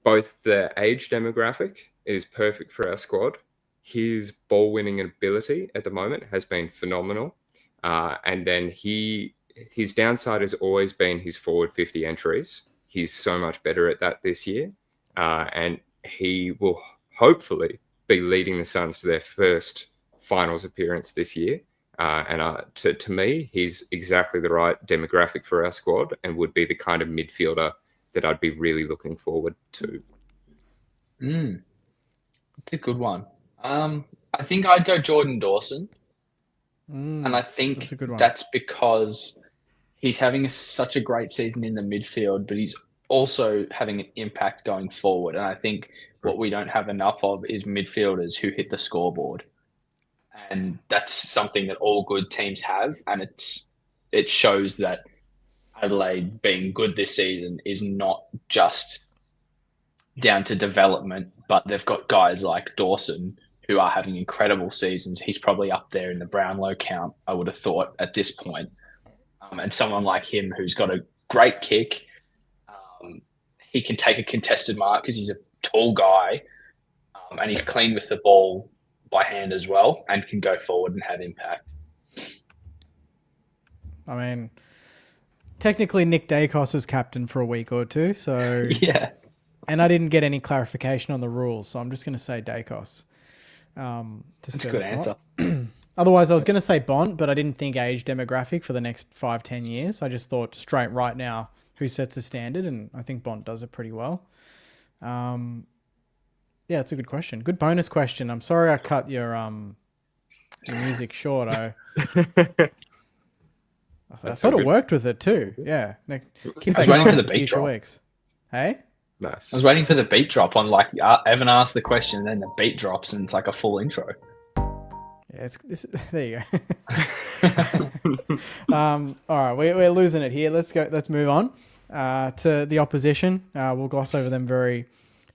both the age demographic is perfect for our squad. His ball winning ability at the moment has been phenomenal. And then his downside has always been his forward 50 entries. He's so much better at that this year. And he will hopefully be leading the Suns to their first finals appearance this year. To me, he's exactly the right demographic for our squad and would be the kind of midfielder that I'd be really looking forward to. It's a good one. I think I'd go Jordan Dawson. And I think that's because he's having such a great season in the midfield, but he's also having an impact going forward. And I think what we don't have enough of is midfielders who hit the scoreboard. And that's something that all good teams have. And it shows that Adelaide being good this season is not just down to development, but they've got guys like Dawson who are having incredible seasons. He's probably up there in the Brownlow count, I would have thought, at this point. And someone like him who's got a great kick, he can take a contested mark because he's a tall guy, and he's clean with the ball by hand as well and can go forward and have impact. I mean, technically Nick Dacos was captain for a week or two, so yeah. And I didn't get any clarification on the rules, so I'm just going to say Dacos. That's a good answer. Otherwise, I was going to say Bont, but I didn't think age demographic for the next 5-10 years. I just thought straight right now who sets the standard, and I think Bont does it pretty well. Yeah, it's a good question. Good bonus question. I'm sorry I cut your music short. I thought it worked with it too. Yeah. Keep I was waiting for the beat drop. Weeks. Hey? Nice. I was waiting for the beat drop on like Evan asked the question, and then the beat drops, and it's like a full intro. Yeah, there you go. All right, we're losing it here. Let's go. Let's move on to the opposition. We'll gloss over them very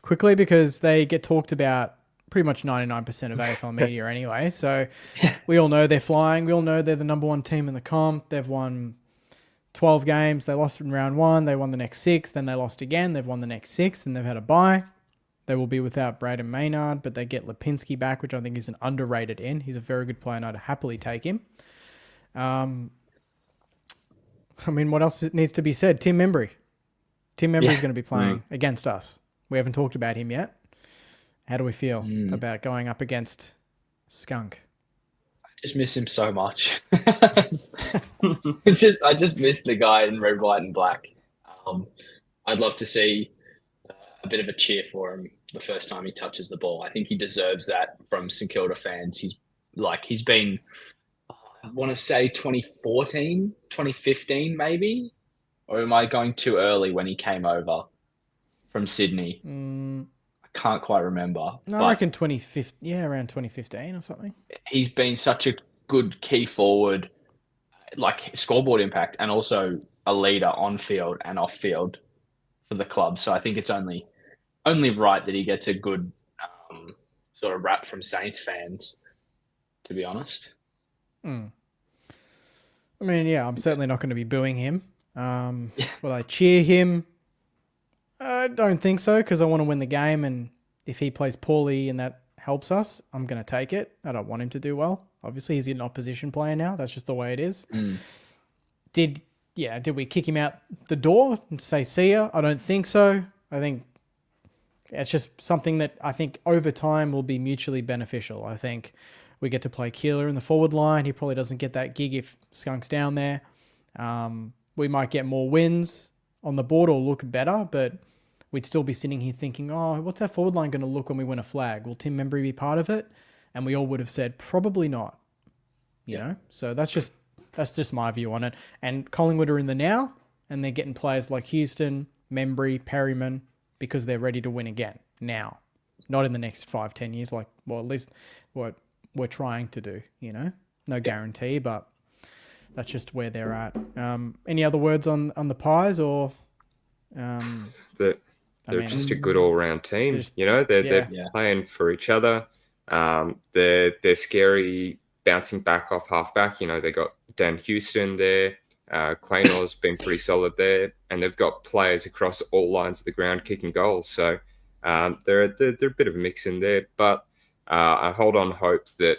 quickly because they get talked about pretty much 99% of AFL media anyway. So we all know they're flying. We all know they're the number one team in the comp. They've won 12 games. They lost in round 1. They won the next 6. Then they lost again. They've won the next 6. And they've had a bye. They will be without Braden Maynard, but they get Lipinski back, which I think is an underrated in. He's a very good player, and I'd happily take him. I mean, what else needs to be said? Tim Membry. Tim Membry is going to be playing against us. We haven't talked about him yet. How do we feel about going up against Skunk? I just miss him so much. I just miss the guy in red, white, and black. I'd love to see a bit of a cheer for him the first time he touches the ball. I think he deserves that from St Kilda fans. He's been, I want to say 2014, 2015 maybe, or am I going too early when he came over from Sydney? I can't quite remember. No, I reckon 2015. Yeah, around 2015 or something. He's been such a good key forward, like scoreboard impact, and also a leader on field and off field for the club. So I think it's only right that he gets a good sort of rap from Saints fans, to be honest. I mean, yeah, I'm certainly not going to be booing him. Will I cheer him? I don't think so, because I want to win the game, and if he plays poorly and that helps us, I'm going to take it. I don't want him to do well. Obviously, he's an opposition player now. That's just the way it is. Did we kick him out the door and say see ya? I don't think so. I think it's just something that I think over time will be mutually beneficial. I think we get to play Keeler in the forward line. He probably doesn't get that gig if Skunk's down there. We might get more wins on the board or look better, but we'd still be sitting here thinking, oh, what's our forward line going to look when we win a flag? Will Tim Membry be part of it? And we all would have said, probably not. You know? So that's just my view on it. And Collingwood are in the now, and they're getting players like Houston, Membry, Perryman, because they're ready to win again now. Not in the next 5-10 years, at least what we're trying to do, you know? No guarantee, but that's just where they're at. Any other words on the Pies or... They're just a good all-round team. They're playing for each other. They're scary bouncing back off halfback. They got Dan Houston there. Claynor's been pretty solid there, and they've got players across all lines of the ground kicking goals. So they're a bit of a mix in there. But I hold on hope that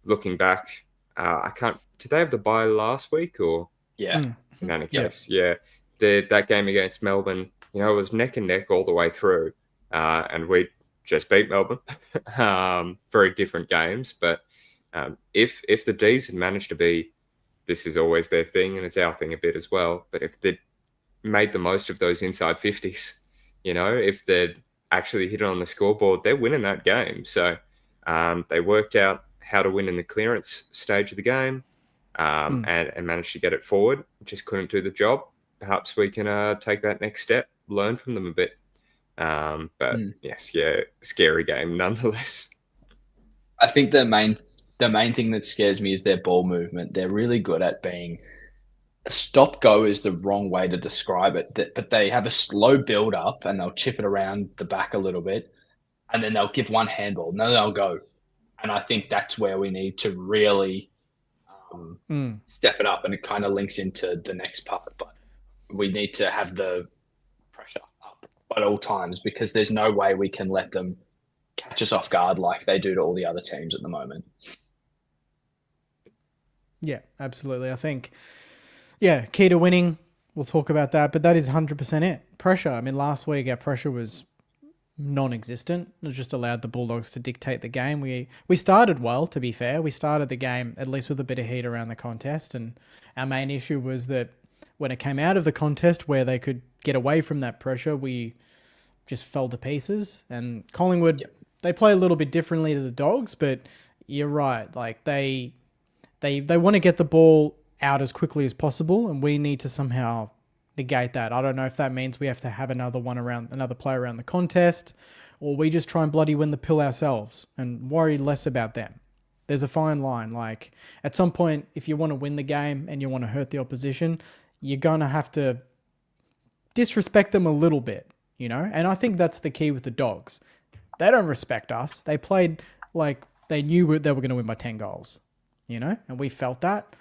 looking back, I can't. Did they have the bye last week or? Yeah. In any case, that game against Melbourne. It was neck and neck all the way through, and we just beat Melbourne. Very different games, but if the D's had managed to be, this is always their thing, and it's our thing a bit as well. But if they made the most of those inside 50s, if they'd actually hit it on the scoreboard, they're winning that game. So they worked out how to win in the clearance stage of the game, and managed to get it forward. Just couldn't do the job. Perhaps we can take that next step, learn from them a bit. Scary game nonetheless. I think the main thing that scares me is their ball movement. They're really good at being stop-go is the wrong way to describe it, but they have a slow build-up and they'll chip it around the back a little bit, and then they'll give one handball, and then they'll go. And I think that's where we need to really step it up, and it kind of links into the next part. But we need to have the pressure up at all times, because there's no way we can let them catch us off guard like they do to all the other teams at the moment. Yeah, absolutely. I think, key to winning, we'll talk about that, but that is 100% it. Pressure. I mean, last week our pressure was non-existent. It just allowed the Bulldogs to dictate the game. We started well, to be fair. We started the game at least with a bit of heat around the contest, and our main issue was that when it came out of the contest where they could get away from that pressure, we just fell to pieces. And Collingwood, they play a little bit differently to the Dogs, but you're right. Like they want to get the ball out as quickly as possible, and we need to somehow negate that. I don't know if that means we have to have another player around the contest, or we just try and bloody win the pill ourselves and worry less about them. There's a fine line. Like, at some point, if you want to win the game and you want to hurt the opposition, you're going to have to disrespect them a little bit, you know? And I think that's the key with the Dogs. They don't respect us. They played like they knew they were going to win by 10 goals, you know? And we felt that.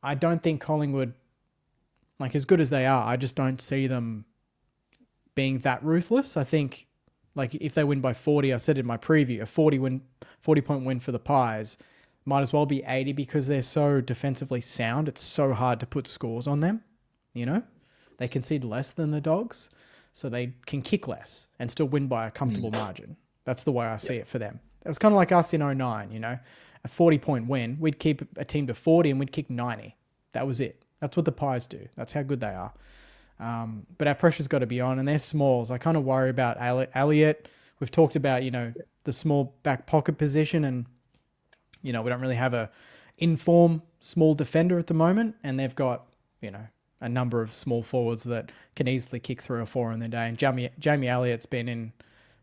I don't think Collingwood, like, as good as they are, I just don't see them being that ruthless. I think, like, if they win by 40, I said in my preview, a 40-point win for the Pies might as well be 80 because they're so defensively sound. It's so hard to put scores on them, you know? They concede less than the Dogs, so they can kick less and still win by a comfortable margin. That's the way I see it for them. It was kind of like us in 2009, you know? A 40-point win, we'd keep a team to 40 and we'd kick 90. That was it. That's what the Pies do. That's how good they are. But our pressure's got to be on, and they're smalls. I kind of worry about Elliott. We've talked about, you know, the small back pocket position, and, you know, we don't really have a in-form small defender at the moment, and they've got, you know, a number of small forwards that can easily kick 3 or 4 in their day. And Jamie Elliott's been in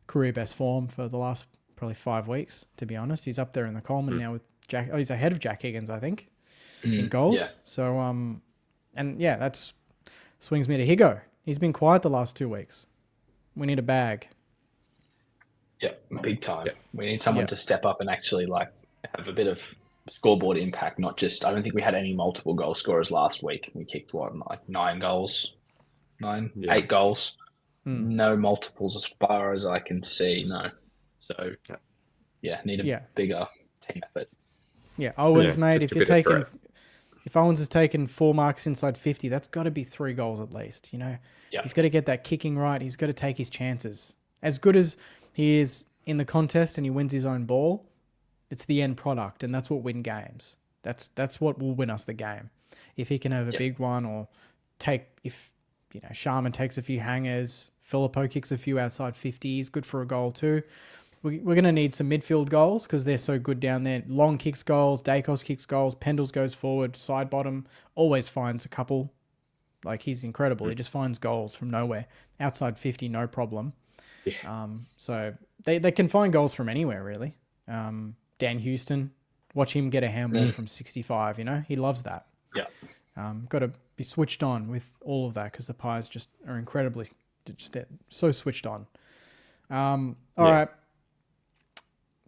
career best form for the last probably 5 weeks, to be honest. He's up there in the Coleman now with Jack. Oh, he's ahead of Jack Higgins, I think, in goals. Yeah. So, and yeah, that's swings me to Higo. He's been quiet the last 2 weeks. We need a bag. Yeah, big time. Yeah. We need someone to step up and actually, like, have a bit of scoreboard impact, not just... I don't think we had any multiple goal scorers last week. We kicked, like 8 goals. No multiples as far as I can see, no. So, need a bigger team effort. Yeah, Owens, mate, if Owens has taken 4 marks inside 50, that's got to be 3 goals at least, you know? Yeah. He's got to get that kicking right. He's got to take his chances. As good as he is in the contest and he wins his own ball, it's the end product, and that's what wins games. That's what will win us the game. If he can have a big one, or if you know, Sharman takes a few hangers, Filippo kicks a few outside 50s, good for a goal too. We're going to need some midfield goals because they're so good down there. Long kicks goals, Dacos kicks goals, Pendles goes forward, side bottom, always finds a couple. Like, he's incredible. He just finds goals from nowhere. Outside 50, no problem. Yeah. So they can find goals from anywhere, really. Dan Houston, watch him get a handball from 65, you know? He loves that. Yeah. Got to be switched on with all of that because the Pies just are incredibly, they're so switched on. All right.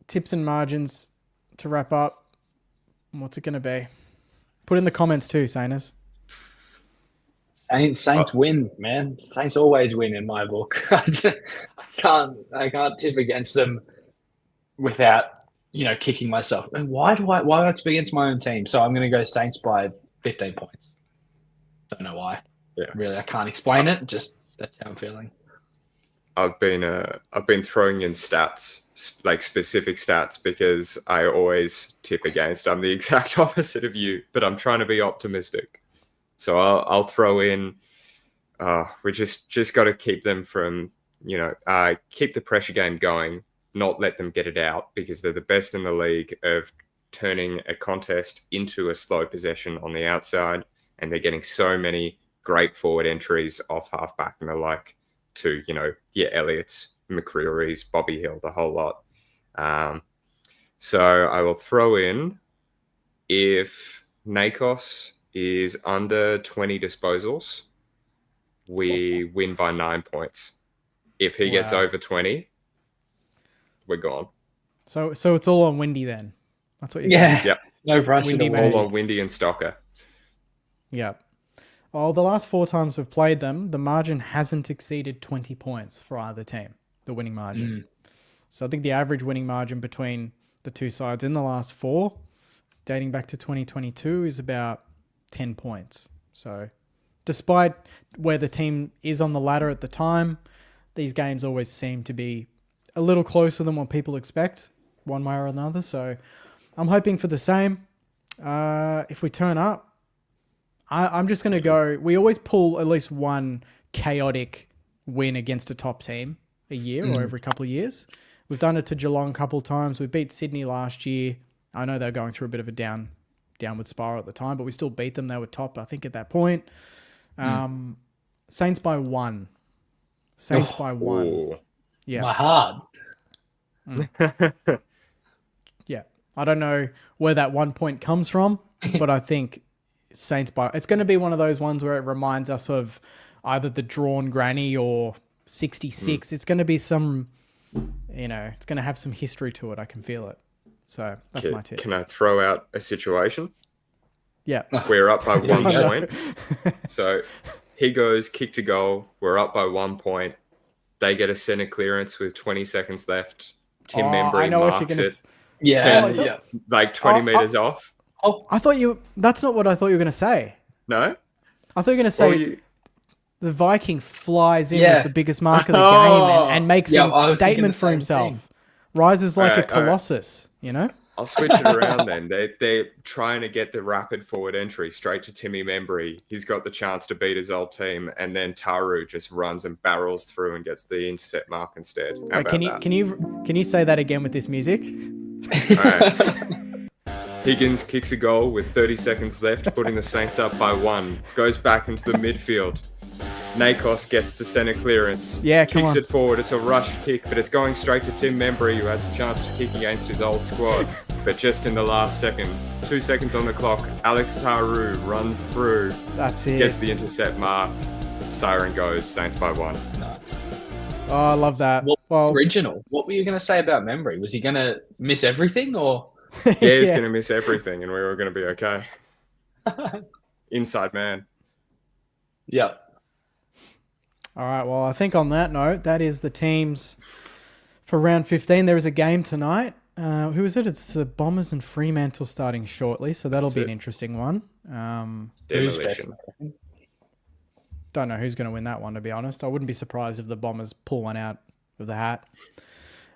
Tips and margins to wrap up. What's it going to be? Put in the comments too, Sainers. Saints win, man. Saints always win in my book. I can't tip against them without, you know, kicking myself. And why do I have to be against my own team? So I'm going to go Saints by 15 points. Don't know why. Yeah. Really, I can't explain it. Just that's how I'm feeling. I've been throwing in stats, like specific stats, because I always tip against. I'm the exact opposite of you, but I'm trying to be optimistic. So I'll throw in. We just got to keep them from, you know, keep the pressure game going, not let them get it out, because they're the best in the league of turning a contest into a slow possession on the outside, and they're getting so many great forward entries off halfback and the like. To, you know, Elliott's, McCreary's, Bobby Hill, the whole lot. So I will throw in, if Nakos is under 20 disposals, we win by 9 points. If he gets over 20, we're gone. So it's all on Windy then. That's what you're saying. Yeah. No pressure. All on Windy and Stocker. Yeah. Oh, the last 4 times we've played them, the margin hasn't exceeded 20 points for either team, the winning margin. So I think the average winning margin between the two sides in the last 4, dating back to 2022, is about 10 points. So despite where the team is on the ladder at the time, these games always seem to be a little closer than what people expect, one way or another. So I'm hoping for the same. If we turn up, I'm just going to go... We always pull at least one chaotic win against a top team a year or every couple of years. We've done it to Geelong a couple of times. We beat Sydney last year. I know they were going through a bit of a downward spiral at the time, but we still beat them. They were top, I think, at that point. Saints by 1. Saints by 1. Ooh. Yeah. My heart. Yeah. I don't know where that 1 point comes from, but I think Saints by... It's going to be one of those ones where it reminds us of either the drawn granny or 66. It's going to be some... it's going to have some history to it. I can feel it. So that's my tip. Can I throw out a situation? Yeah. We're up by 1 I know. point. So he goes kick to goal. We're up by 1 point. They get a center clearance with 20 seconds left. Tim Membry marks it. Yeah, 10, yeah. like 20 meters off. Oh, I thought you... That's not what I thought you were going to say. No? I thought you were going to say... Well, the Viking flies in Yeah. with the biggest mark of the game and makes Yeah, a I was thinking statement the for same himself. thing. Rises like a Alright, alright. colossus, you know? I'll switch it around then. They're trying to get the rapid forward entry straight to Timmy Membry. He's got the chance to beat his old team, and then Taru just runs and barrels through and gets the intercept mark instead. How Wait, about can you say that again with this music? that? Alright. Higgins kicks a goal with 30 seconds left, putting the Saints up by 1. Goes back into the midfield. Nakos gets the center clearance. Yeah, come kicks on. it forward. It's a rush kick, but it's going straight to Tim Membry, who has a chance to kick against his old squad. But just in the last second, 2 seconds on the clock, Alex Taru runs through, That's it. gets the intercept mark. Siren goes, Saints by 1. Nice. Oh, I love that. Well, original. What were you going to say about Membry? Was he going to miss everything or? Yeah, he's Yeah. going to miss everything, and we were going to be okay. Inside man. Yeah. All right, well, I think on that note, that is the teams for round 15. There is a game tonight. Who is it? It's the Bombers and Fremantle starting shortly, so that'll be an interesting one. Demolition. Don't know who's going to win that one, to be honest. I wouldn't be surprised if the Bombers pull one out of the hat.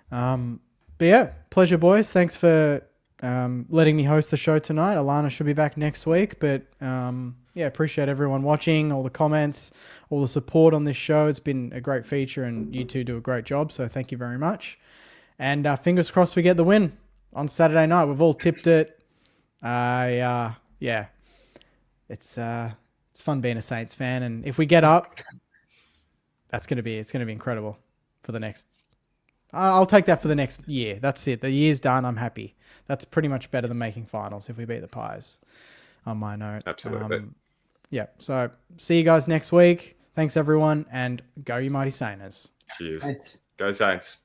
But yeah, pleasure, boys. Thanks for letting me host the show tonight. Alana should be back next week, but yeah, appreciate everyone watching, all the comments, all the support on this show. It's been a great feature, and you two do a great job, so thank you very much. And fingers crossed we get the win on Saturday night. We've all tipped it. Yeah, it's fun being a Saints fan, and if we get up, it's gonna be incredible for the next. I'll take that for the next year. That's it. The year's done. I'm happy. That's pretty much better than making finals if we beat the Pies. On my note, Absolutely. Yeah. So see you guys next week. Thanks everyone, and go you mighty Saints. Cheers. Thanks. Go Saints.